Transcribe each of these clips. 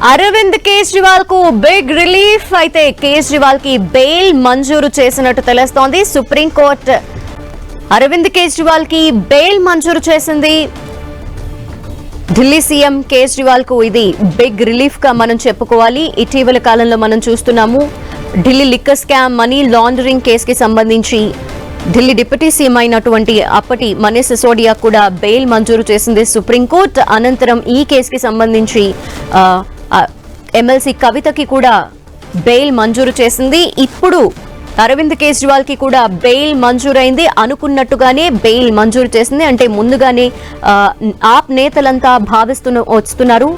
అరవింద్ కేజ్రీవాల్ కు big relief. అయితే కేజ్రీవాల్ కి బెయిల్ మంజూరు చేసినట్టు తెలుస్తోంది. సుప్రీంకోర్టు అరవింద్ కేజ్రీవాల్ కి బెయిల్ మంజూరు చేసింది. ఢిల్లీ సీఎం కేజ్రీవాల్ కు ఇది బిగ్ రిలీఫ్ గా మనం చెప్పుకోవాలి. ఇటీవల కాలంలో మనం చూస్తున్నాము Delhi liquor scam money laundering కేసుకి సంబంధించి ఢిల్లీ డిప్యూటీ సీఎం అయినటువంటి అప్పటి మనీష్ సిసోడియా కూడా బెయిల్ మంజూరు చేసింది సుప్రీంకోర్టు. అనంతరం ఈ కేసుకి సంబంధించి ఎమ్మెల్సీ కవితకి కూడా బెయిల్ మంజూరు చేసింది. ఇప్పుడు అరవింద్ కేజ్రీవాల్ కి కూడా బెయిల్ మంజూరైంది. అనుకున్నట్టుగానే బెయిల్ మంజూరు చేసింది. అంటే ముందుగానే ఆప్ నేతలంతా వస్తున్నారు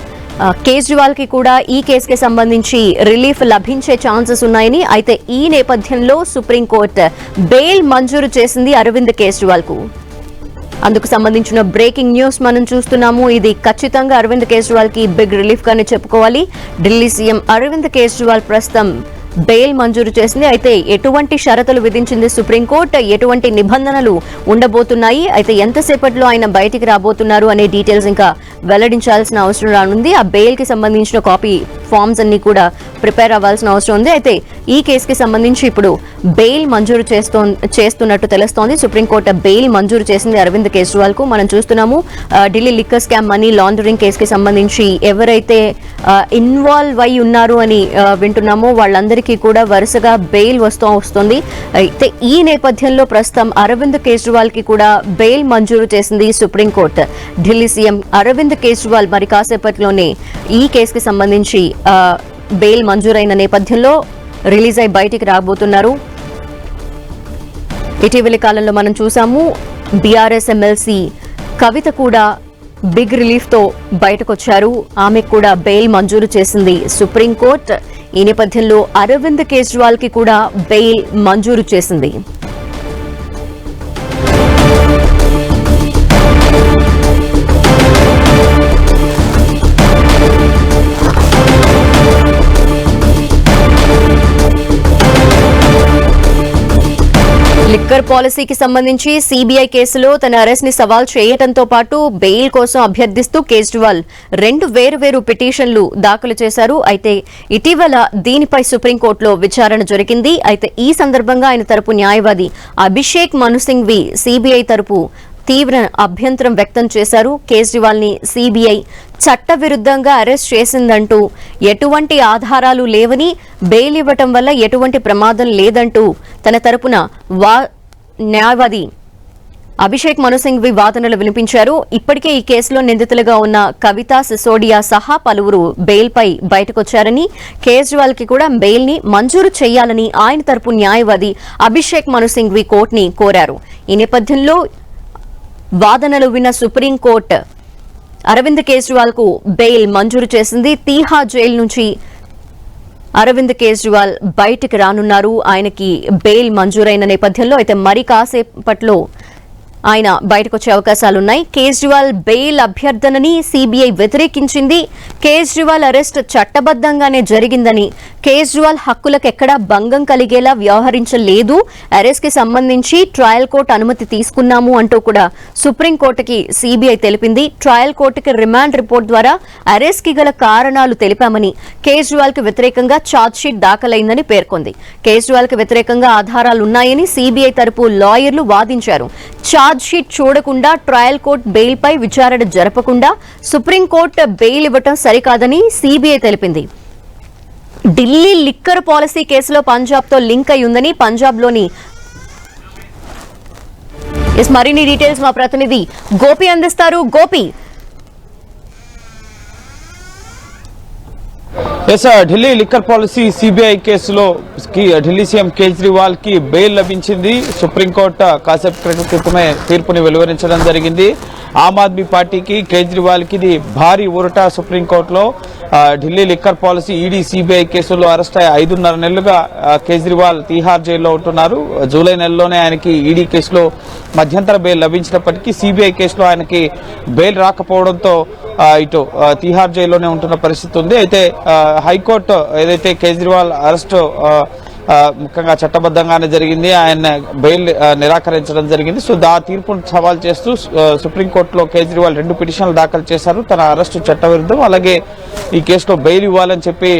కేజ్రీవాల్ కి కూడా ఈ కేసుకి సంబంధించి రిలీఫ్ లభించే ఛాన్సెస్ ఉన్నాయని. అయితే ఈ నేపథ్యంలో సుప్రీంకోర్టు బెయిల్ మంజూరు చేసింది అరవింద్ కేజ్రీవాల్ కు. అందుకు సంబంధించిన బ్రేకింగ్ న్యూస్ మనం చూస్తున్నాము. ఇది ఖచ్చితంగా అరవింద్ కేజ్రీవాల్ కి బిగ్ రిలీఫ్ గానే చెప్పుకోవాలి. ఢిల్లీ సీఎం అరవింద్ కేజ్రీవాల్ ప్రస్తుతం బెయిల్ మంజూరు చేసింది. అయితే ఎటువంటి షరతులు విధించింది సుప్రీంకోర్టు, ఎటువంటి నిబంధనలు ఉండబోతున్నాయి, అయితే ఎంతసేపట్లో ఆయన బయటికి రాబోతున్నారు అనే డీటెయిల్స్ ఇంకా వెల్లడించాల్సిన అవసరం రానుంది. ఆ బెయిల్ కి సంబంధించిన కాపీ ఫామ్స్ అన్ని కూడా ప్రిపేర్ అవ్వాల్సిన అవసరం ఉంది. అయితే ఈ కేసుకి సంబంధించి ఇప్పుడు బెయిల్ మంజూరు చేస్తున్నట్టు తెలుస్తోంది. సుప్రీంకోర్టు బెయిల్ మంజూరు చేసింది అరవింద్ కేజ్రీవాల్ కు. మనం చూస్తున్నాము Delhi liquor scam money laundering కేసుకి సంబంధించి ఎవరైతే ఇన్వాల్వ్ అయి ఉన్నారు అని వింటున్నామో వాళ్ళందరికీ కూడా వరుసగా బెయిల్ వస్తుంది. అయితే ఈ నేపథ్యంలో ప్రస్తుతం అరవింద్ కేజ్రీవాల్ కి కూడా బెయిల్ మంజూరు చేసింది సుప్రీంకోర్టు. ఢిల్లీ సీఎం అరవింద్ కేజ్రీవాల్ మరి కాసేపట్లోనే ఈ కేసుకి సంబంధించి బెయిల్ మంజూరైన నేపథ్యంలో రిలీజ్ అయి బయటికి రాబోతున్నారు. ఇటీవలి కాలంలో మనం చూసాము బీఆర్ఎస్ ఎమ్మెల్సీ కవిత కూడా బిగ్ రిలీఫ్ తో బయటకొచ్చారు. ఆమెకు కూడా బెయిల్ మంజూరు చేసింది సుప్రీంకోర్టు. ఈ నేపథ్యంలో అరవింద్ కేజ్రీవాల్ కి కూడా బెయిల్ మంజూరు చేసింది. లిక్కర్ పాలసీకి సంబంధించి సిబిఐ కేసులో తన అరెస్ట్ ని సవాల్ చేయడంతో పాటు బెయిల్ కోసం అభ్యర్థిస్తూ కేజ్రీవాల్ 2 వేరు పిటిషన్లు దాఖలు చేశారు. అయితే ఇటీవల దీనిపై సుప్రీంకోర్టులో విచారణ జరిగింది. అయితే ఈ సందర్భంగా ఆయన తరపు న్యాయవాది అభిషేక్ మను సింఘ్వి సిబిఐ తరపు తీవ్ర అభ్యంతరం వ్యక్తం చేశారు. కేజ్రీవాల్ ని సిబిఐ చట్టవిరుద్ధంగా అరెస్ట్ చేసిందంటూ ఎటువంటి ఆధారాలు లేవని, బెయిల్ ఇవ్వటం వల్ల ఎటువంటి ప్రమాదం లేదంటూ తన తరపున న్యాయవాది అభిషేక్ మను సింఘ్వి వాదనలు వినిపించారు. ఇప్పటికే ఈ కేసులో నిందితులుగా ఉన్న కవిత, సిసోడియా సహా పలువురు బెయిల్ పై బయటకొచ్చారని, కేజ్రీవాల్ కి కూడా బెయిల్ ని మంజూరు చేయాలని ఆయన తరపు న్యాయవాది అభిషేక్ మను సింఘ్వి కోర్టుని కోరారు. ఈ నేపథ్యంలో వాదనలు విన్న సుప్రీంకోర్టు అరవింద్ కేజ్రీవాల్ కు బెయిల్ మంజూరు చేసింది. తీహార్ జైలు నుంచి అరవింద్ కేజ్రీవాల్ బయటికి రానున్నారు. ఆయనకి బెయిల్ మంజూరైన నేపథ్యంలో అయితే మరి కాసేపట్లో ఆయన బయటకు వచ్చే అవకాశాలున్నాయి. కేజ్రీవాల్ బెయిల్ అభ్యర్థనని సిబిఐ వ్యతిరేకించింది. కేజ్రీవాల్ అరెస్ట్ చట్టబద్దంగానే జరిగిందని, కేజ్రీవాల్ హక్కులకు ఎక్కడా భంగం కలిగేలా వ్యవహరించలేదు, అరెస్ట్ కి సంబంధించి ట్రయల్ కోర్టు అనుమతి తీసుకున్నాము అంటూ కూడా సుప్రీంకోర్టుకి సిబిఐ తెలిపింది. ట్రయల్ కోర్టుకి రిమాండ్ రిపోర్ట్ ద్వారా అరెస్ట్ కి గల కారణాలు తెలిపామని, కేజ్రీవాల్ కి వ్యతిరేకంగా ఛార్జ్షీట్ దాఖలైందని పేర్కొంది. కేజ్రీవాల్ కి వ్యతిరేకంగా ఆధారాలున్నాయని సిబిఐ తరపు లాయర్లు వాదించారు. ఛార్జ్షీట్ చూడకుండా ట్రయల్ కోర్టు బెయిల్ పై విచారణ జరపకుండా సుప్రీంకోర్టు బెయిల్ ఇవ్వటం సరికాదని సిబిఐ తెలిపింది. ఢిల్లీ లిక్కర్ పాలసీ కేసులో పంజాబ్ తో లింక్ అయి ఉందని పంజాబ్ లోని మరిన్ని డీటెయిల్స్ మా ప్రతినిధి గోపి అందిస్తారు. Gopi, Delhi liquor policy CBI కేసులో ఢిల్లీ సీఎం కేజ్రీవాల్ కి బెయిల్ లభించింది. సుప్రీంకోర్టు కాసేపు క్రితమే తీర్పుని వెలువరించడం జరిగింది. ఆమ్ ఆద్మీ పార్టీకి, కేజ్రీవాల్ కి ఇది భారీ ఊరట. సుప్రీంకోర్టులో Delhi liquor policy ED CBI కేసులో అరెస్ట్ అయ్యి 5.5 నెలలుగా కేజ్రీవాల్ తీహార్ జైల్లో ఉంటున్నారు. జూలై నెలలోనే ఆయనకి ఈడీ కేసులో మధ్యంతర బెయిల్ లభించినప్పటికీ సిబిఐ కేసులో ఆయనకి బెయిల్ రాకపోవడంతో ఇటు తీహార్ జైల్లోనే ఉంటున్న పరిస్థితి ఉంది. అయితే హైకోర్టు ఏదైతే కేజ్రీవాల్ అరెస్టు ముఖ్యంగా చట్టబద్ధంగానే జరిగింది. ఆయన బెయిల్ నిరాకరించడం జరిగింది. సో ఆ తీర్పును సవాల్ చేస్తూ సుప్రీంకోర్టులో కేజ్రీవాల్ 2 పిటిషన్లు దాఖలు చేశారు. తన అరెస్టు చట్టవిరుద్ధం, అలాగే ఈ కేసులో బెయిల్ ఇవ్వాలని చెప్పి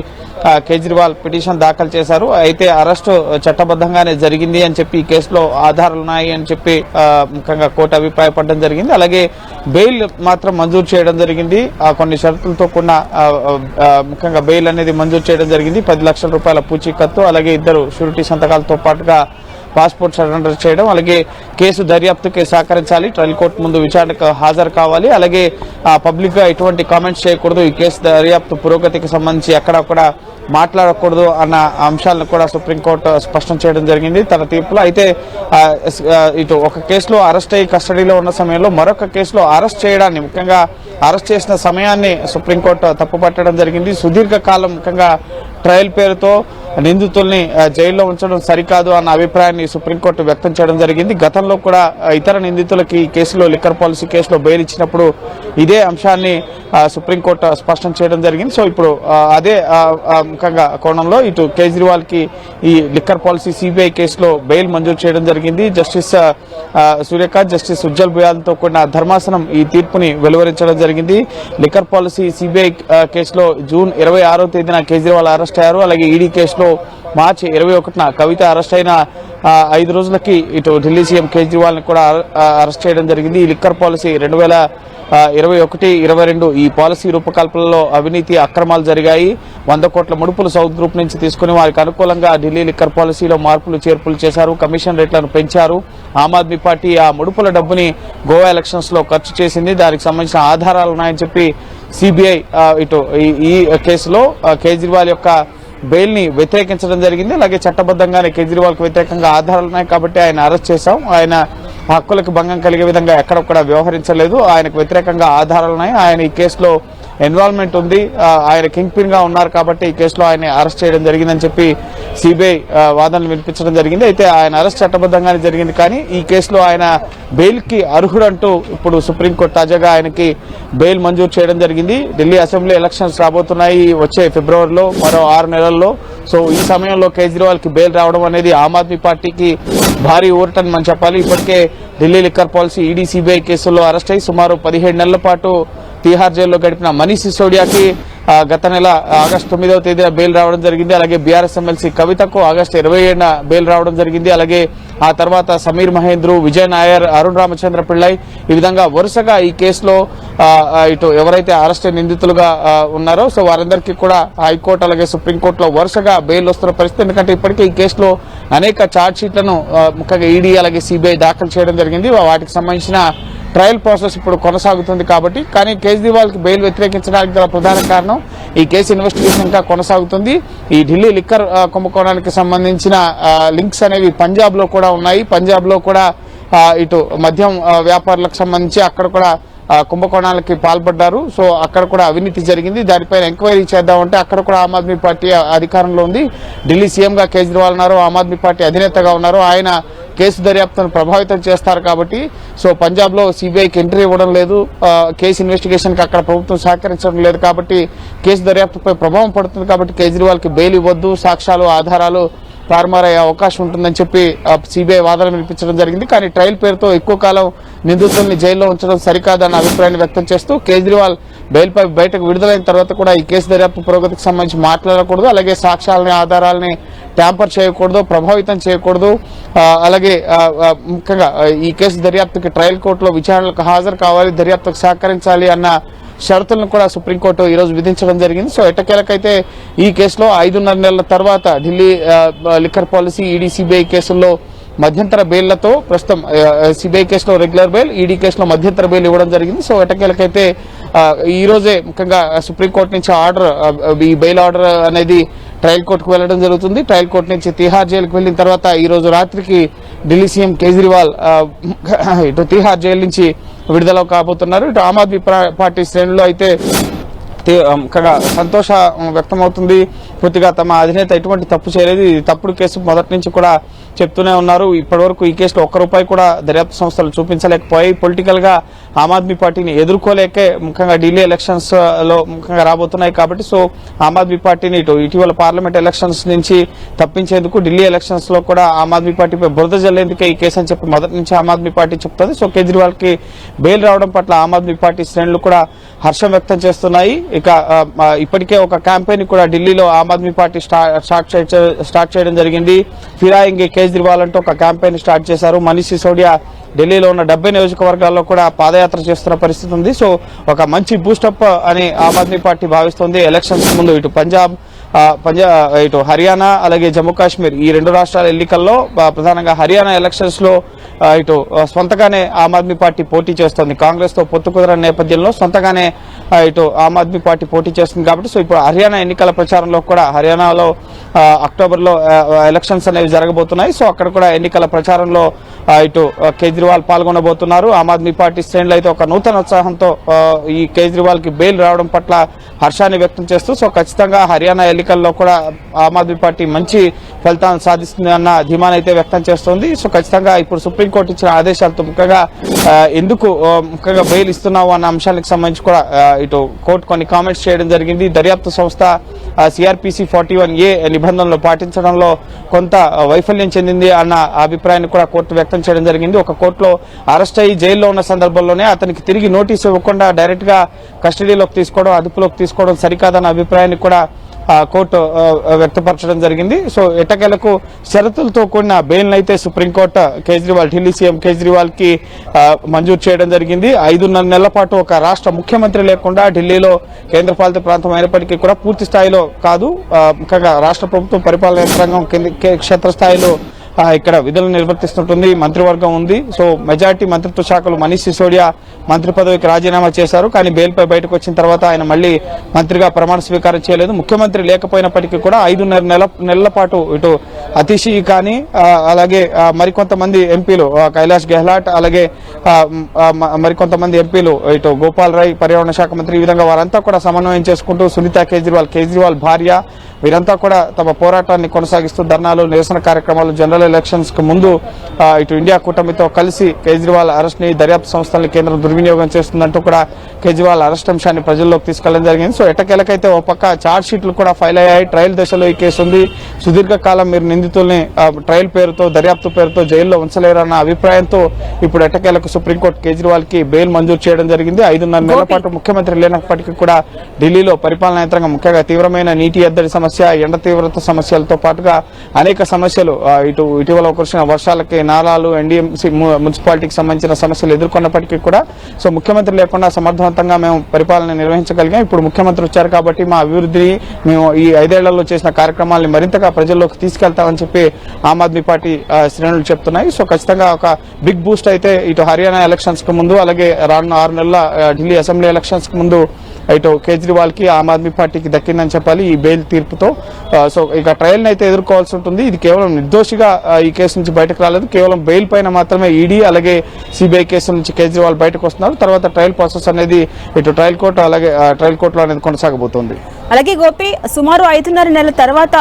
కేజ్రీవాల్ పిటిషన్ దాఖలు చేశారు. అయితే అరెస్టు చట్టబద్ధంగానే జరిగింది అని చెప్పి ఈ కేసులో ఆధారాలు ఉన్నాయి అని చెప్పి ముఖ్యంగా కోర్టు అభిప్రాయపడడం జరిగింది. అలాగే బెయిల్ మాత్రం మంజూరు చేయడం జరిగింది. కొన్ని షరతులతో కూడిన ముఖ్యంగా బెయిల్ అనేది మంజూరు చేయడం జరిగింది. 10 లక్షల రూపాయల పూచీకత్తు, అలాగే 2 షూరిటీ సంతకాలతో పాటుగా పాస్పోర్ట్ సరెండర్ చేయడం, అలాగే కేసు దర్యాప్తుకి సహకరించాలి, ట్రయల్ కోర్టు ముందు విచారణకు హాజరు కావాలి, అలాగే పబ్లిక్ గా ఎటువంటి కామెంట్స్ చేయకూడదు, ఈ కేసు దర్యాప్తు పురోగతికి సంబంధించి ఎక్కడక్కడ మాట్లాడకూడదు అన్న అంశాలను కూడా సుప్రీంకోర్టు స్పష్టం చేయడం జరిగింది తన తీర్పులో. అయితే ఇటు ఒక కేసులో అరెస్ట్ అయ్యి కస్టడీలో ఉన్న సమయంలో మరొక కేసులో అరెస్ట్ చేయడాన్ని, ముఖ్యంగా అరెస్ట్ చేసిన సమయాన్ని సుప్రీంకోర్టు తప్పుపట్టడం జరిగింది. సుదీర్ఘ కాలం ముఖ్యంగా ట్రయల్ పేరుతో నిందితుల్ని జైల్లో ఉంచడం సరికాదు అన్న అభిప్రాయాన్ని సుప్రీంకోర్టు వ్యక్తం చేయడం జరిగింది. గతంలో కూడా ఇతర నిందితులకి ఈ కేసులో లిక్కర్ పాలసీ కేసులో బెయిల్ ఇచ్చినప్పుడు ఇదే అంశాన్ని సుప్రీంకోర్టు స్పష్టం చేయడం జరిగింది. సో ఇప్పుడు అదే ముఖ్యంగా కోణంలో ఇటు కేజ్రీవాల్ కి ఈ లిక్కర్ పాలసీ సిబిఐ కేసులో బెయిల్ మంజూరు చేయడం జరిగింది. జస్టిస్ సూర్యకాంత్, జస్టిస్ ఉజ్జల్ బుయాల్తో కూడిన ధర్మాసనం ఈ తీర్పుని వెలువరించడం జరిగింది. లిక్కర్ పాలసీ సిబిఐ కేసులో జూన్ 26వ తేదీన కేజ్రీవాల్ అరెస్ట్ అయ్యారు. అలాగే ఈడీ కేసులో మార్చి 21న కవిత అరెస్ట్ అయిన 5 రోజులకి ఇటు ఢిల్లీ సీఎం కేజ్రీవాల్ ని కూడా అరెస్ట్ చేయడం జరిగింది. ఈ లిక్కర్ పాలసీ 2021-22 ఈ పాలసీ రూపకల్పనలో అవినీతి అక్రమాలు జరిగాయి. 100 కోట్ల ముడుపులు సౌత్ గ్రూప్ నుంచి తీసుకుని వారికి అనుకూలంగా ఢిల్లీ లిక్కర్ పాలసీలో మార్పులు చేర్పులు చేశారు, కమిషన్ రేట్లను పెంచారు. ఆమ్ ఆద్మీ పార్టీ ఆ ముడుపుల డబ్బుని గోవా ఎలక్షన్స్ లో ఖర్చు చేసింది, దానికి సంబంధించిన ఆధారాలు ఉన్నాయని చెప్పి సిబిఐ ఇటు ఈ కేసులో కేజ్రీవాల్ యొక్క బెయిల్ ని వ్యతిరేకించడం జరిగింది. అలాగే చట్టబద్ధంగానే కేజ్రీవాల్ కు వ్యతిరేకంగా ఆధారాలు ఉన్నాయి కాబట్టి ఆయన అరెస్ట్ చేశాం, ఆయన హక్కులకు భంగం కలిగే విధంగా ఎక్కడ కూడా వ్యవహరించలేదు, ఆయనకు వ్యతిరేకంగా ఆధారాలు ఉన్నాయి, ఆయన ఈ కేసులో ఇన్వాల్వ్మెంట్ ఉంది, ఆయన కింగ్ పిన్ గా ఉన్నారు కాబట్టి ఈ కేసులో ఆయన అరెస్ట్ చేయడం జరిగిందని చెప్పి సిబిఐ వాదనలు వినిపించడం జరిగింది. అయితే ఆయన అరెస్ట్ చట్టబద్ధంగానే జరిగింది, కానీ ఈ కేసులో ఆయన బెయిల్ కి అర్హుడంటూ ఇప్పుడు సుప్రీంకోర్టు తాజాగా ఆయనకి బెయిల్ మంజూరు చేయడం జరిగింది. ఢిల్లీ అసెంబ్లీ ఎలక్షన్స్ రాబోతున్నాయి వచ్చే ఫిబ్రవరిలో, మరో 6 నెలల్లో. సో ఈ సమయంలో కేజ్రీవాల్ కి బెయిల్ రావడం అనేది ఆమ్ ఆద్మీ పార్టీకి భారీ ఊరటని మనం చెప్పాలి. ఇప్పటికే Delhi liquor policy ED CBI కేసుల్లో అరెస్ట్ అయి సుమారు 17 నెలల పాటు తిహార్ జైల్లో గడిపిన మనీష్ సిసోడియాకి గత నెల ఆగస్టు 9వ తేదీన బెయిల్ రావడం జరిగింది. అలాగే బీఆర్ఎస్ ఎమ్మెల్సీ కవితకు ఆగస్టు 27న బెయిల్ రావడం జరిగింది. అలాగే ఆ తర్వాత సమీర్ మహేంద్రు, విజయ్ నాయర్, అరుణ్ రామచంద్ర పిళ్ళై ఈ విధంగా వరుసగా ఈ కేసులో ఇటు ఎవరైతే అరెస్ట్ నిందితులుగా ఉన్నారో సో వారందరికీ కూడా హైకోర్టు అలాగే సుప్రీంకోర్టులో వరుసగా బెయిల్ వస్తున్న పరిస్థితి. ఎందుకంటే ఇప్పటికే ఈ కేసులో అనేక ఛార్జ్ షీట్లను ముఖ్యంగా ఈడీ అలాగే సిబిఐ దాఖలు చేయడం జరిగింది. వాటికి సంబంధించిన ట్రయల్ ప్రాసెస్ ఇప్పుడు కొనసాగుతుంది కాబట్టి, కానీ కేజ్రీవాల్ కి బెయిల్ వ్యతిరేకించడానికి గల ప్రధాన కారణం ఈ కేసు ఇన్వెస్టిగేషన్ ఇంకా కొనసాగుతుంది. ఈ ఢిల్లీ లిక్కర్ కుంభకోణానికి సంబంధించిన లింక్స్ అనేవి పంజాబ్ లో కూడా ఉన్నాయి. పంజాబ్ లో కూడా ఇటు మద్యం వ్యాపారులకు సంబంధించి అక్కడ కూడా కుంభకోణాలకి పాల్పడ్డారు. సో అక్కడ కూడా అవినీతి జరిగింది, దానిపైన ఎంక్వైరీ చేద్దామంటే అక్కడ కూడా ఆమ్ ఆద్మీ పార్టీ అధికారంలో ఉంది. ఢిల్లీ సీఎం గా కేజ్రీవాల్ ఉన్నారు, ఆమ్ ఆద్మీ పార్టీ అధినేతగా ఉన్నారు, ఆయన కేసు దర్యాప్తును ప్రభావితం చేస్తారు కాబట్టి సో పంజాబ్ లో సిబిఐకి ఎంట్రీ ఇవ్వడం లేదు, కేసు ఇన్వెస్టిగేషన్ కి అక్కడ ప్రభుత్వం సహకరించడం లేదు కాబట్టి కేసు దర్యాప్తుపై ప్రభావం పడుతుంది కాబట్టి కేజ్రీవాల్ కి బెయిల్ ఇవ్వద్దు, సాక్ష్యాలు ఆధారాలు తారుమారయ్యే అవకాశం ఉంటుందని చెప్పి సిబిఐ వాదన వినిపించడం జరిగింది. కానీ ట్రయల్ పేరుతో ఎక్కువ కాలం నిందితుల్ని జైల్లో ఉంచడం సరికాదన్న అభిప్రాయాన్ని వ్యక్తం చేస్తూ కేజ్రీవాల్ బెయిల్ పై బయటకు విడుదలైన తర్వాత కూడా ఈ కేసు దర్యాప్తు పురోగతికి సంబంధించి మాట్లాడకూడదు, అలాగే సాక్ష్యాలని ఆధారాలని ట్యాంపర్ చేయకూడదు, ప్రభావితం చేయకూడదు, అలాగే ముఖ్యంగా ఈ కేసు దర్యాప్తుకి ట్రయల్ కోర్టులో విచారణలకు హాజరు కావాలి, దర్యాప్తుకు సహకరించాలి అన్న షరతులను కూడా సుప్రీంకోర్టు ఈ రోజు విధించడం జరిగింది. సో ఎట్టకేలకైతే ఈ కేసులో 5.5 నెలల తర్వాత Delhi liquor policy ED CBI కేసుల్లో మధ్యంతర బెయిళ్లతో ప్రస్తుతం సిబిఐ కేసులో రెగ్యులర్ బెయిల్, ఈడీ కేసులో మధ్యంతర బెయిల్ ఇవ్వడం జరిగింది. సో ఎట్టకేలకైతే ఈ రోజే ముఖ్యంగా సుప్రీంకోర్టు నుంచి ఆర్డర్, ఈ బెయిల్ ఆర్డర్ అనేది ట్రయల్ కోర్టుకు వెళ్లడం జరుగుతుంది. ట్రయల్ కోర్టు నుంచి తిహార్ జైలుకు వెళ్లిన తర్వాత ఈ రోజు రాత్రికి ఢిల్లీ సీఎం కేజ్రీవాల్ ఇటు తిహార్ జైలు నుంచి విడుదల కాబోతున్నారు. ఇటు ఆమ్ ఆద్మీ పార్టీ శ్రేణుల్లో అయితే ముఖ్యంగా సంతోషం వ్యక్తమవుతుంది. పూర్తిగా తమ అధినేత ఎటువంటి తప్పు చేయలేదు, ఇది తప్పుడు కేసు మొదటి నుంచి కూడా చెప్తూనే ఉన్నారు. ఇప్పటి వరకు ఈ కేసులో ₹1 కూడా దర్యాప్తు సంస్థలు చూపించలేకపోయాయి. పొలిటికల్ గా ఆమ్ ఆద్మీ పార్టీని ఎదుర్కోలేకే ముఖ్యంగా ఢిల్లీ ఎలక్షన్స్ లో ముఖ్యంగా రాబోతున్నాయి కాబట్టి సో ఆమ్ ఆద్మీ పార్టీని ఇటీవల పార్లమెంట్ ఎలక్షన్స్ నుంచి తప్పించేందుకు ఢిల్లీ ఎలక్షన్స్ లో కూడా ఆమ్ ఆద్మీ పార్టీపై బురద జల్లేందుకే ఈ కేసు అని చెప్పి మొదటి నుంచి ఆమ్ ఆద్మీ పార్టీ చెప్తుంది. సో కేజ్రీవాల్ కి బెయిల్ రావడం పట్ల ఆమ్ ఆద్మీ పార్టీ శ్రేణులు కూడా హర్షం వ్యక్తం చేస్తున్నాయి. ఇక ఇప్పటికే ఒక క్యాంపెయిన్ కూడా ఢిల్లీలో ఆమ్ ఆద్మీ పార్టీ స్టార్ట్ చేయడం జరిగింది. ఫిరాయింగ్ కేజ్రీవాల్ అంటూ ఒక క్యాంపెయిన్ స్టార్ట్ చేశారు. మనీష్ సిసోడియా ఢిల్లీలో ఉన్న 70 నియోజకవర్గాల్లో కూడా పాదయాత్ర చేస్తున్న పరిస్థితి ఉంది. సో ఒక మంచి బూస్టప్ అని ఆమ్ ఆద్మీ పార్టీ భావిస్తోంది. ఎలక్షన్స్ ముందు ఇటు పంజాబ్ ఇటు హర్యానా అలాగే జమ్మూ కాశ్మీర్ ఈ 2 రాష్ట్రాల ఎన్నికల్లో ప్రధానంగా హర్యానా ఎలక్షన్స్ లో ఇటు సొంతగానే ఆమ్ ఆద్మీ పార్టీ పోటీ చేస్తోంది. కాంగ్రెస్ తో పొత్తు కుదరని నేపథ్యంలో సొంతగానే ఇటు ఆమ్ ఆద్మీ పార్టీ పోటీ చేస్తుంది కాబట్టి సో ఇప్పుడు హర్యానా ఎన్నికల ప్రచారంలో కూడా హర్యానాలో అక్టోబర్ లో ఎలక్షన్స్ అనేవి జరగబోతున్నాయి. సో అక్కడ కూడా ఎన్నికల ప్రచారంలో ఇటు కేజ్రీవాల్ పాల్గొనబోతున్నారు. ఆమ్ ఆద్మీ పార్టీ శ్రేణులు అయితే ఒక నూతన ఉత్సాహంతో ఈ కేజ్రీవాల్ కి బెయిల్ రావడం పట్ల హర్షాన్ని వ్యక్తం చేస్తూ సో ఖచ్చితంగా హర్యానా ఎన్నికల్లో కూడా ఆమ్ ఆద్మీ పార్టీ మంచి ఫలితాలను సాధిస్తుంది అన్న ధీమానైతే వ్యక్తం చేస్తోంది. సో ఖచ్చితంగా ఇప్పుడు సుప్రీంకోర్టు ఇచ్చిన ఆదేశాలతో ముఖ్యంగా ఎందుకు ముఖ్యంగా బెయిల్ ఇస్తున్నావు అన్న అంశాలకు సంబంధించి కూడా ఇటు కోర్టు కొన్ని కామెంట్స్ చేయడం జరిగింది. దర్యాప్తు సంస్థ సిఆర్పిసి 41A నిబంధనలు పాటించడంలో కొంత వైఫల్యం చెందింది అన్న అభిప్రాయాన్ని కూడా కోర్టు వ్యక్తం చేయడం జరిగింది. ఒక కోర్టులో అరెస్ట్ అయ్యి జైల్లో ఉన్న సందర్భంలోనే అతనికి తిరిగి నోటీసు ఇవ్వకుండా డైరెక్ట్ గా కస్టడీలోకి తీసుకోవడం అదుపులోకి తీసుకోవడం సరికాదన్న అభిప్రాయాన్ని కూడా కోర్టు వ్యక్తపరచడం జరిగింది. సో ఎట్టకేలకు షరతులతో కూడిన బెయిల్ అయితే సుప్రీంకోర్టు ఢిల్లీ సీఎం కేజ్రీవాల్ కి మంజూరు చేయడం జరిగింది. 5.5 నెలల పాటు ఒక రాష్ట్ర ముఖ్యమంత్రి లేకుండా ఢిల్లీలో కేంద్రపాలిత ప్రాంతం అయినప్పటికీ కూడా పూర్తి స్థాయిలో కాదు ముఖ్యంగా రాష్ట్ర ప్రభుత్వం పరిపాలన యంత్రాంగం క్షేత్రస్థాయిలో ఇక్కడ విధులు నిర్వర్తిస్తుంటుంది. మంత్రివర్గం ఉంది. సో మెజార్టీ మంత్రిత్వ శాఖలు మనీష్ సిసోడియా మంత్రి పదవికి రాజీనామా చేశారు. కానీ బెయిల్పై బయటకు వచ్చిన తర్వాత ఆయన మళ్లీ మంత్రిగా ప్రమాణ స్వీకారం చేయలేదు. ముఖ్యమంత్రి లేకపోయినప్పటికీ కూడా 5.5 నెలల పాటు ఇటు అతిషి కానీ అలాగే మరికొంతమంది ఎంపీలు కైలాష్ గెహ్లాట్ అలాగే మరికొంతమంది ఎంపీలు ఇటు గోపాల్ రాయ్ పర్యావరణ శాఖ మంత్రి ఈ విధంగా వారంతా కూడా సమన్వయం చేసుకుంటూ సునీతా కేజ్రీవాల్ భార్య వీరంతా కూడా తమ పోరాటాన్ని కొనసాగిస్తూ ధర్నాలు నిరసన కార్యక్రమాలు జనరల్ ఎలక్షన్స్ కు ముందు ఇటు ఇండియా కూటమితో కలిసి కేజ్రీవాల్ అరెస్ట్ ని దర్యాప్తు సంస్థల్ని కేంద్రం దుర్వినియోగం చేస్తుందంటూ కూడా కేజ్రీవాల్ అరెస్ట్ అంశాన్ని ప్రజల్లోకి తీసుకెళ్లడం జరిగింది. సో ఎట్టకేలకైతే ఒక పక్క ఛార్జ్ షీట్లు కూడా ఫైల్ అయ్యాయి. ట్రయల్ దశలో ఈ కేసు ఉంది. సుదీర్ఘకాలం మీరు నిందితుల్ని ట్రయల్ పేరుతో దర్యాప్తు పేరుతో జైల్లో ఉంచలేరన్న అభిప్రాయంతో ఇప్పుడు ఎట్టకేలకు సుప్రీంకోర్టు కేజ్రీవాల్ కి బెయిల్ మంజూరు చేయడం జరిగింది. 5.5 నెలల పాటు ముఖ్యమంత్రి లేనప్పటికీ కూడా ఢిల్లీలో పరిపాలనా యంత్రాంగం ముఖ్యంగా తీవ్రమైన నీటి ఎద్దడి సమస్య ఎండ తీవ్రత సమస్యలతో పాటుగా అనేక సమస్యలు ఇటీవల కురిసిన వర్షాలకి నాలాలు ఎన్డీఎంసీ మున్సిపాలిటీకి సంబంధించిన సమస్యలు ఎదుర్కొన్నప్పటికీ కూడా సో ముఖ్యమంత్రి లేకుండా సమర్థవంతంగా మేము పరిపాలన నిర్వహించగలిగాం. ఇప్పుడు ముఖ్యమంత్రి వచ్చారు కాబట్టి మా అభివృద్ధిని మేము ఈ 5 ఏళ్లలో చేసిన కార్యక్రమాలను మరింతగా ప్రజల్లోకి తీసుకెళ్తామని చెప్పి ఆమ్ ఆద్మీ పార్టీ శ్రేణులు చెప్తున్నాయి. సో ఖచ్చితంగా ఒక బిగ్ బూస్ట్ అయితే ఇటు హర్యానా ఎలక్షన్స్ కు ముందు అలాగే రానున్న 6 నెలల ఢిల్లీ అసెంబ్లీ ఎలక్షన్స్ కు ముందు ఇటు కేజ్రీవాల్ కి ఆమ్ ఆద్మీ పార్టీకి దక్కిందని చెప్పాలి ఈ బెయిల్ తీర్పుతో. సో ఇక ట్రయల్ అయితే ఎదుర్కోవాల్సి ఉంటుంది. ఇది కేవలం నిర్దోషిగా ఈ కేసు నుంచి బయటకు రాలేదు. కేవలం బెయిల్ పైన మాత్రమే ఈడీ అలాగే సిబిఐ కేసుల నుంచి కేజ్రీవాల్ బయటకు వస్తున్నారు. తర్వాత ట్రయల్ ప్రాసెస్ అనేది ఇటు ట్రయల్ కోర్టు అలాగే ట్రయల్ కోర్టులో అనేది కొనసాగబోతోంది. అలాగే గోపి సుమారు 5.5 నెలల తర్వాత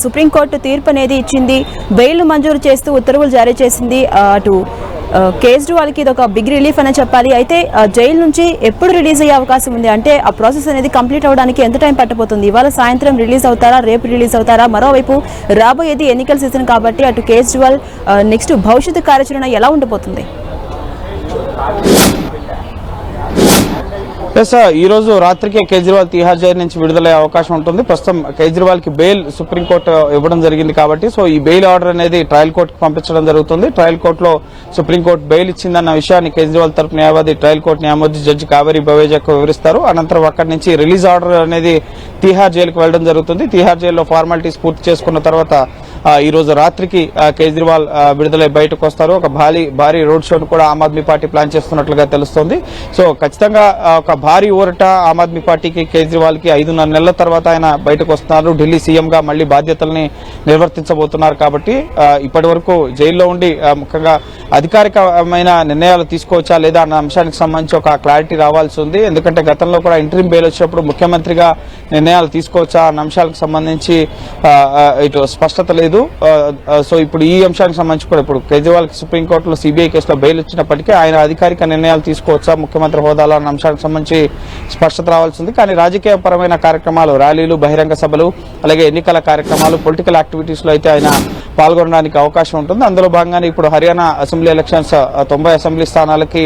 సుప్రీంకోర్టు తీర్పు అనేది ఇచ్చింది. బెయిల్ మంజూరు చేస్తూ ఉత్తర్వులు జారీ చేసింది. అటు కేజ్రీవాల్కి ఇది ఒక బిగ్ రిలీఫ్ అని చెప్పాలి. అయితే జైలు నుంచి ఎప్పుడు రిలీజ్ అయ్యే అవకాశం ఉంది? అంటే ఆ ప్రాసెస్ అనేది కంప్లీట్ అవడానికి ఎంత టైం పట్టబోతుంది? ఇవాళ సాయంత్రం రిలీజ్ అవుతారా, రేపు రిలీజ్ అవుతారా? మరోవైపు రాబోయేది ఎన్నికల సీజన్ కాబట్టి అటు కేజ్రీవాల్ నెక్స్ట్ భవిష్యత్తు కార్యాచరణ ఎలా ఉండబోతుంది? ఈ రోజు రాత్రికే కేజ్రీవాల్ తిహార్ జైలు నుంచి విడుదలయ్యే అవకాశం ఉంటుంది. ప్రస్తుతం కేజ్రీవాల్ కి బెయిల్ సుప్రీంకోర్టు ఇవ్వడం జరిగింది కాబట్టి సో ఈ బెయిల్ ఆర్డర్ అనేది ట్రయల్ కోర్టుకు పంపించడం జరుగుతుంది. ట్రయల్ కోర్టులో సుప్రీంకోర్టు బెయిల్ ఇచ్చిందన్న విషయాన్ని కేజ్రీవాల్ తరపు న్యాయవాది ట్రయల్ కోర్టు న్యాయమూర్తి జడ్జి కావేరి బవేజాకు వివరిస్తారు. అనంతరం అక్కడి నుంచి రిలీజ్ ఆర్డర్ అనేది తిహార్ జైలుకు వెళ్లడం జరుగుతుంది. తిహార్ జైల్లో ఫార్మాలిటీస్ పూర్తి చేసుకున్న తర్వాత ఈ రోజు రాత్రికి కేజ్రీవాల్ విడుదలై బయటకు వస్తారు. ఒక భారీ రోడ్ షోను కూడా ఆమ్ ఆద్మీ పార్టీ ప్లాన్ చేస్తున్నట్లుగా తెలుస్తోంది. సో ఖచ్చితంగా ఒక భారీ ఊరట ఆమ్ ఆద్మీ పార్టీకి కేజ్రీవాల్ కి 5.5 నెలల తర్వాత ఆయన బయటకు వస్తున్నారు. ఢిల్లీ సీఎం గా మళ్లీ బాధ్యతల్ని నిర్వర్తించబోతున్నారు కాబట్టి ఇప్పటి వరకు జైల్లో ఉండి ముఖ్యంగా అధికారికమైన నిర్ణయాలు తీసుకోవచ్చా లేదా అన్న అంశానికి సంబంధించి ఒక క్లారిటీ రావాల్సి ఉంది. ఎందుకంటే గతంలో కూడా ఇంటరిమ్ బెయిల్ వచ్చినప్పుడు ముఖ్యమంత్రిగా నిర్ణయాలు తీసుకోవచ్చా అన్న అంశాలకు సంబంధించి ఇటు స్పష్టత లేదు. లేదు. సో ఇప్పుడు ఈ అంశానికి సంబంధించి కూడా ఇప్పుడు కేజ్రీవాల్కి సుప్రీంకోర్టులో సిబిఐ కేసులో బెయిల్ ఇచ్చినప్పటికీ ఆయన అధికారిక నిర్ణయాలు తీసుకోవచ్చా ముఖ్యమంత్రి హోదాలో అన్న అంశానికి సంబంధించి స్పష్టత రావాల్సింది. కానీ రాజకీయ పరమైన కార్యక్రమాలు, ర్యాలీలు, బహిరంగ సభలు, అలాగే ఎన్నికల కార్యక్రమాలు, పొలిటికల్ యాక్టివిటీస్ లో అయితే ఆయన పాల్గొనడానికి అవకాశం ఉంటుంది. అందులో భాగంగానే ఇప్పుడు హర్యానా అసెంబ్లీ ఎలక్షన్స్ 90 అసెంబ్లీ స్థానాలకి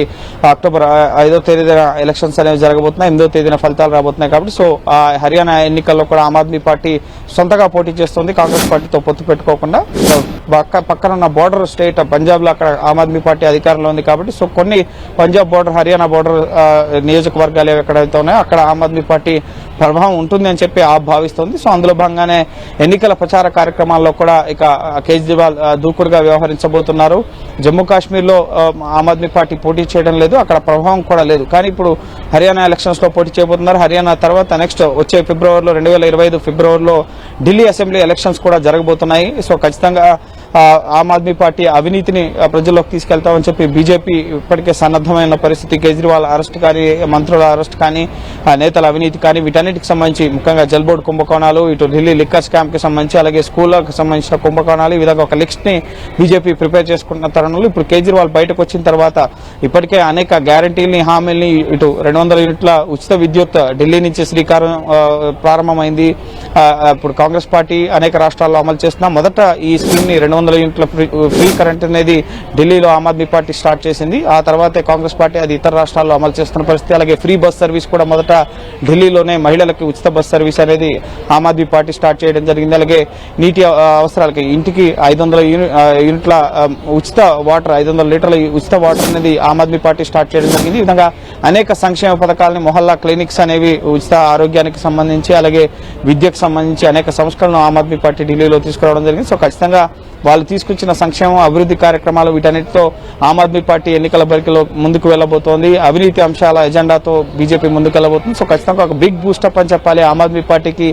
అక్టోబర్ 5వ తేదీన ఎలక్షన్స్ అనేవి జరగబోతున్నాయి. 8వ తేదీన ఫలితాలు రాబోతున్నాయి. కాబట్టి సో హర్యానా ఎన్నికల్లో కూడా ఆమ్ ఆద్మీ పార్టీ సొంతగా పోటీ చేస్తుంది, కాంగ్రెస్ పార్టీతో పొత్తు పెట్టుకోకుండా. పక్కన ఉన్న బోర్డర్ స్టేట్ పంజాబ్ లో అక్కడ ఆమ్ ఆద్మీ పార్టీ అధికారంలో ఉంది కాబట్టి సో కొన్ని పంజాబ్ బోర్డర్, హర్యానా బోర్డర్ నియోజకవర్గాలు ఎక్కడైతే ఉన్నాయో అక్కడ ఆమ్ ఆద్మీ పార్టీ ప్రభావం ఉంటుంది అని చెప్పి భావిస్తోంది. సో అందులో భాగంగానే ఎన్నికల ప్రచార కార్యక్రమాల్లో కూడా ఇక కేజ్రీవాల్ దూకుడుగా వ్యవహరించబోతున్నారు. జమ్మూ కాశ్మీర్ లో ఆమ్ ఆద్మీ పార్టీ పోటీ చేయడం లేదు, అక్కడ ప్రభావం కూడా లేదు. కానీ ఇప్పుడు హర్యానా ఎలక్షన్స్ లో పోటీ చేయబోతున్నారు. హర్యానా తర్వాత నెక్స్ట్ వచ్చే ఫిబ్రవరిలో 2025 ఫిబ్రవరిలో ఢిల్లీ అసెంబ్లీ ఎలక్షన్స్ కూడా జరగబోతున్నాయి. సో ఖచ్చితంగా ఆమ్ ఆద్మీ పార్టీ అవినీతిని ప్రజల్లోకి తీసుకెళ్తామని చెప్పి బీజేపీ ఇప్పటికే సన్నద్దమైన పరిస్థితి. కేజ్రీవాల్ అరెస్ట్ కానీ, మంత్రుల అరెస్ట్ కానీ, నేతల అవినీతి కానీ, వీటన్నిటికి సంబంధించి ముఖ్యంగా జల్ బోర్డు కుంభకోణాలు, ఇటు ఢిల్లీ లిక్కర్ స్కామ్ కి సంబంధించి, అలాగే స్కూళ్లకు సంబంధించిన కుంభకోణాలు, ఈ విధంగా ఒక లిస్ట్ ని బీజేపీ ప్రిపేర్ చేసుకున్న తరుణంలో ఇప్పుడు కేజ్రీవాల్ బయటకు వచ్చిన తర్వాత ఇప్పటికే అనేక గ్యారంటీలని, హామీల్ని, ఇటు 200 యూనిట్ల ఉచిత విద్యుత్ ఢిల్లీ నుంచి శ్రీకారం ప్రారంభమైంది. ఇప్పుడు కాంగ్రెస్ పార్టీ అనేక రాష్ట్రాల్లో అమలు చేస్తున్నా. మొదట ఈ స్కీమ్ ని 200 యూనిట్ల ఫ్రీ కరెంట్ అనేది ఢిల్లీలో ఆమ్ ఆద్మీ పార్టీ స్టార్ట్ చేసింది. ఆ తర్వాతే కాంగ్రెస్ పార్టీ అది ఇతర రాష్ట్రాల్లో అమలు చేస్తున్న పరిస్థితి. అలాగే ఫ్రీ బస్ సర్వీస్ కూడా మొదట ఢిల్లీలోనే మహిళలకు ఉచిత బస్ సర్వీస్ అనేది ఆమ్ ఆద్మీ పార్టీ స్టార్ట్ చేయడం జరిగింది. అలాగే నీటి అవసరాలకి ఇంటికి 500 యూనిట్ల ఉచిత వాటర్, 500 లీటర్ల ఉచిత వాటర్ అనేది ఆమ్ ఆద్మీ పార్టీ స్టార్ట్ చేయడం జరిగింది. ఈ విధంగా అనేక సంక్షేమ పథకాలని, మొహల్లా క్లినిక్స్ అనేవి ఉచిత ఆరోగ్యానికి సంబంధించి, అలాగే విద్యకు సంబంధించి అనేక సంస్కరణలు ఆమ్ ఆద్మీ పార్టీ ఢిల్లీలో తీసుకురావడం జరిగింది. సో ఖచ్చితంగా వాళ్ళు తీసుకొచ్చిన సంక్షేమం, అభివృద్ధి కార్యక్రమాలు వీటన్నిటితో ఆమ్ ఆద్మీ పార్టీ ఎన్నికల బరికలో ముందుకు వెళ్లబోతోంది. అవినీతి అంశాల ఎజెండాతో బీజేపీ ముందుకు వెళ్లబోతుంది. సో ఖచ్చితంగా ఒక బిగ్ బూస్టప్ అని చెప్పాలి ఆమ్ ఆద్మీ పార్టీకి.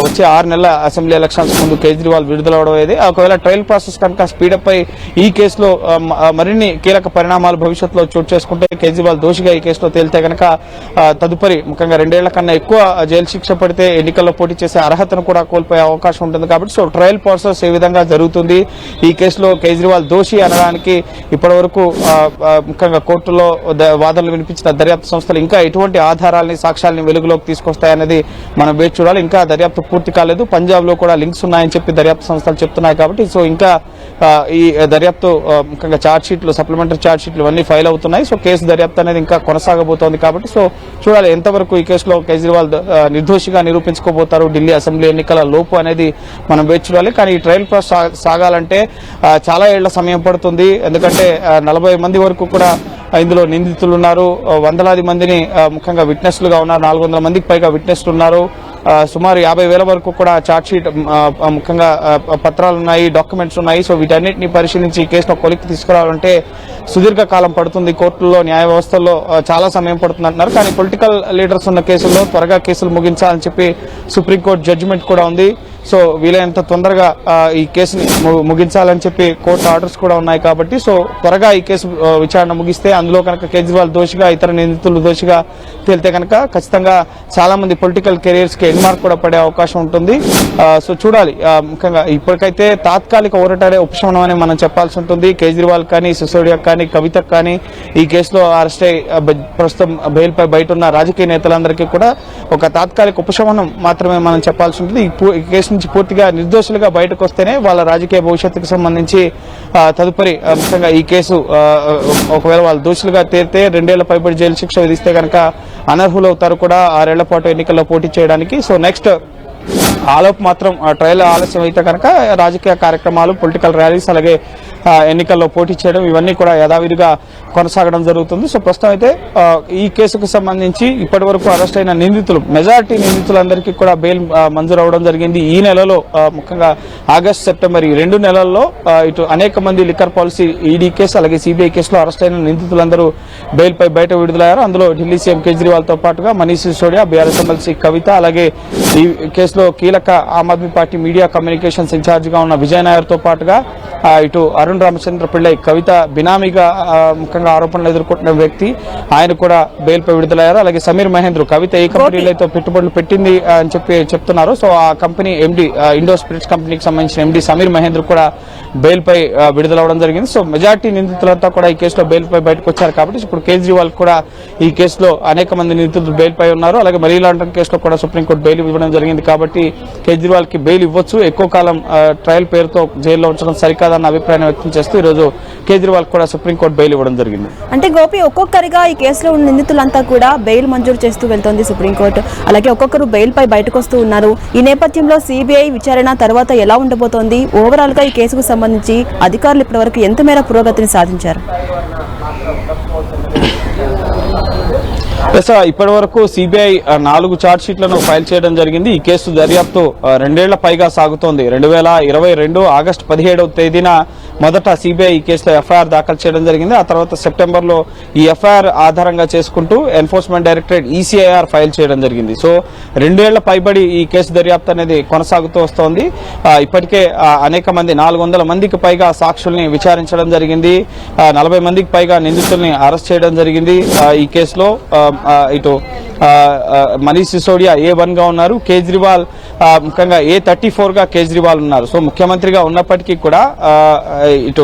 వచ్చే 6 నెలల అసెంబ్లీ ఎలక్షన్స్ ముందు కేజ్రీవాల్ విడుదలవడం ఏది. ఒకవేళ ట్రయల్ ప్రాసెస్ కనుక స్పీడప్ అయి ఈ కేసులో మరిన్ని కీలక పరిణామాలు భవిష్యత్తులో చోటు చేసుకుంటే, కేజ్రీవాల్ దోషిగా ఈ కేసులో తేలితే కనుక తదుపరి ముఖ్యంగా 2 ఏళ్ల కన్నా ఎక్కువ జైలు శిక్ష పడితే ఎన్నికల్లో పోటీ చేసే అర్హతను కూడా కోల్పోయే అవకాశం ఉంటుంది. కాబట్టి సో ట్రయల్ ప్రాసెస్ ఏ విధంగా జరుగుతుంది, ఈ కేసులో కేజ్రీవాల్ దోషి అనడానికి ఇప్పటి వరకు ముఖ్యంగా కోర్టులో వాదనలు వినిపించిన దర్యాప్తు సంస్థలు ఇంకా ఎటువంటి ఆధారాలని, సాక్ష్యాలని వెలుగులోకి తీసుకొస్తాయనేది మనం వేచి చూడాలి. ఇంకా దర్యాప్తు పూర్తి కాలేదు. పంజాబ్ లో కూడా లింక్స్ ఉన్నాయని చెప్పి దర్యాప్తు సంస్థలు చెప్తున్నాయి. కాబట్టి సో ఇంకా ఈ దర్యాప్తు ముఖ్యంగా ఛార్జ్ షీట్లు, సప్లిమెంటరీ ఛార్జ్ షీట్లు ఇవన్నీ ఫైల్ అవుతున్నాయి. సో కేసు దర్యాప్తు అనేది ఇంకా కొనసాగబోతోంది. కాబట్టి సో చూడాలి ఎంతవరకు ఈ కేసులో కేజ్రీవాల్ నిర్దోషిగా నిరూపించుకోబోతారు ఢిల్లీ అసెంబ్లీ ఎన్నికల లోపు అనేది మనం వేచి చూడాలి. కానీ ఈ ట్రయల్ ప్రాసెస్ సాగాలంటే చాలా ఏళ్ల సమయం పడుతుంది. ఎందుకంటే 40 మంది వరకు కూడా ఇందులో నిందితులు ఉన్నారు. వందలాది మందిని ముఖ్యంగా విట్నెస్లుగా ఉన్నారు. 400 మందికి పైగా విట్నెస్లు ఉన్నారు. సుమారు 50,000 వరకు కూడా ఛార్జ్ షీట్ ముఖ్యంగా పత్రాలు ఉన్నాయి, డాక్యుమెంట్స్ ఉన్నాయి. సో వీటన్నిటిని పరిశీలించి ఈ కేసును కొలిక్కి తీసుకురావాలంటే సుదీర్ఘ కాలం పడుతుంది. కోర్టుల్లో, న్యాయ వ్యవస్థల్లో చాలా సమయం పడుతుంది అంటున్నారు. కానీ పొలిటికల్ లీడర్స్ ఉన్న కేసుల్లో త్వరగా కేసులు ముగించాలని చెప్పి సుప్రీంకోర్టు జడ్జిమెంట్ కూడా ఉంది. సో వీలైనంత తొందరగా ఈ కేసుని ముగించాలని చెప్పి కోర్టు ఆర్డర్స్ కూడా ఉన్నాయి. కాబట్టి సో త్వరగా ఈ కేసు విచారణ ముగిస్తే అందులో కనుక కేజ్రీవాల్ దోషిగా, ఇతర నిందితులు దోషిగా తేలితే కనుక ఖచ్చితంగా చాలా మంది పొలిటికల్ కెరీర్స్ కి ఎన్మార్క్ కూడా పడే అవకాశం ఉంటుంది. సో చూడాలి. ముఖ్యంగా ఇప్పటికైతే తాత్కాలిక ఊరటాడే ఉపశమనం అని మనం చెప్పాల్సి ఉంటుంది. కేజ్రీవాల్ కానీ, సిసోడియా కానీ, కవితకు కానీ ఈ కేసులో అరెస్ట్ అయి ప్రస్తుతం బెయిల్ పై బయట ఉన్న రాజకీయ నేతలందరికీ కూడా ఒక తాత్కాలిక ఉపశమనం మాత్రమే మనం చెప్పాల్సి ఉంటుంది. ఈ కేసు నుంచి పూర్తిగా నిర్దోషులుగా బయటకు వస్తేనే వాళ్ళ రాజకీయ భవిష్యత్తుకు సంబంధించి తదుపరి ముఖ్యంగా ఈ కేసు ఒకవేళ వాళ్ళు దోషులుగా తేలితే 2 ఏళ్ల పైబడి జైలు శిక్ష విధిస్తే కనుక అనర్హులవుతారు కూడా 6 ఏళ్ల పాటు ఎన్నికల్లో పోటీ చేయడానికి. సో నెక్స్ట్ ఆలోపు మాత్రం ట్రయల్ ఆలస్యం అయితే కనుక రాజకీయ కార్యక్రమాలు, పొలిటికల్ ర్యాలీస్, అలాగే ఎన్నికల్లో పోటీ చేయడం ఇవన్నీ కూడా యథావిధిగా కొనసాగడం జరుగుతుంది. సో ప్రస్తుతం అయితే ఈ కేసుకు సంబంధించి ఇప్పటి వరకు అరెస్ట్ అయిన నిందితులు, మెజారిటీ నిందితులందరికీ కూడా బెయిల్ మంజూరు అవడం జరిగింది. ఈ నెలలో ముఖ్యంగా ఆగస్టు, సెప్టెంబర్ ఈ 2 నెలల్లో ఇటు అనేక మంది లిక్కర్ పాలసీ ఈడీ కేసు, అలాగే సిబిఐ కేసులో అరెస్ట్ అయిన నిందితులందరూ బెయిల్ పై బయట విడుదలయ్యారు. అందులో ఢిల్లీ సీఎం కేజ్రీవాల్ తో పాటుగా మనీష్ సిసోడియా, బీఆర్ఎస్ ఎమ్మెల్సీ కవిత, అలాగే ఈ కేసులో కీలక కీలక Aam Aadmi party media communications ఇన్ఛార్జిగా ఉన్న విజయ్ నాయర్తో పాటుగా ఇటు అరుణ్ రామచంద్ర పిళ్ళై కవిత బినామీగా ముఖ్యంగా ఆరోపణలు ఎదుర్కొంటున్న వ్యక్తి ఆయన కూడా బెయిల్పై విడుదలయ్యారు. అలాగే సమీర్ మహేంద్ర కవిత ఏ కంపెనీలైతే పెట్టుబడులు పెట్టింది అని చెప్తున్నారు. సో ఆ కంపెనీ ఎండి ఇండో స్పిరిట్స్ కంపెనీకి సంబంధించిన ఎండి సమీర్ మహేంద్ర కూడా బెయిల్పై విడుదలవడం జరిగింది. సో మెజార్టీ నిందితులంతా కూడా ఈ కేసులో బెయిల్పై బయటకు వచ్చారు కాబట్టి ఇప్పుడు కేజ్రీవాల్ కూడా ఈ కేసులో అనేక మంది నిందితులు బెయిల్పై ఉన్నారు. అలాగే మనీ లాండరింగ్ కేసులో కూడా సుప్రీంకోర్టు బెయిల్ ఇవ్వడం జరిగింది కాబట్టి కేజ్రీవాల్ కి బెయిల్ ఇవ్వచ్చు. ఎక్కువ కాలం ట్రయల్ పేరుతో జైల్లో ఉంచడం సరికాదన్న అభిప్రాయం వ్యక్తం చేస్తూ ఈ రోజు కేజ్రీవాల్ కూడా సుప్రీంకోర్టు బెయిల్ ఇవ్వడం జరిగింది. అంటే గోపి ఒక్కొక్కరిగా ఈ కేసులో ఉన్న నిందితులంతా కూడా బెయిల్ మంజూరు చేస్తూ వెళ్తోంది సుప్రీంకోర్టు. అలాగే ఒక్కొక్కరు బెయిల్ పై బయటకు వస్తూ ఉన్నారు. ఈ నేపథ్యంలో సిబిఐ విచారణ తర్వాత ఎలా ఉండబోతోంది? ఓవరాల్ గా ఈ కేసుకు సంబంధించి అధికారులు ఇప్పటివరకు ఎంత మేర పురోగతిని సాధించారు? ఇప్పటి వరకు సిబిఐ 4 ఛార్జ్ షీట్లను ఫైల్ చేయడం జరిగింది. ఈ కేసు దర్యాప్తు 2 ఏళ్ల పైగా సాగుతోంది. 2022 ఆగస్టు 17వ తేదీన మొదట సిబిఐ ఈ కేసులో ఎఫ్ఐఆర్ దాఖలు చేయడం జరిగింది. ఆ తర్వాత సెప్టెంబర్లో ఈ ఎఫ్ఐఆర్ ఆధారంగా చేసుకుంటూ ఎన్ఫోర్స్మెంట్ డైరెక్టరేట్ ఈసీఐఆర్ ఫైల్ చేయడం జరిగింది. సో 2 ఏళ్ల పైబడి ఈ కేసు దర్యాప్తు అనేది కొనసాగుతూ వస్తోంది. ఇప్పటికే అనేక మంది 400 మందికి పైగా సాక్షుల్ని విచారించడం జరిగింది. 40 మందికి పైగా నిందితుల్ని అరెస్ట్ చేయడం జరిగింది. ఈ కేసులో ఇటు మనీష్ సిసోడియా A1 గా ఉన్నారు. కేజ్రీవాల్ ముఖ్యంగా A34 గా కేజ్రీవాల్ ఉన్నారు. సో ముఖ్యమంత్రిగా ఉన్నప్పటికీ కూడా ఇటు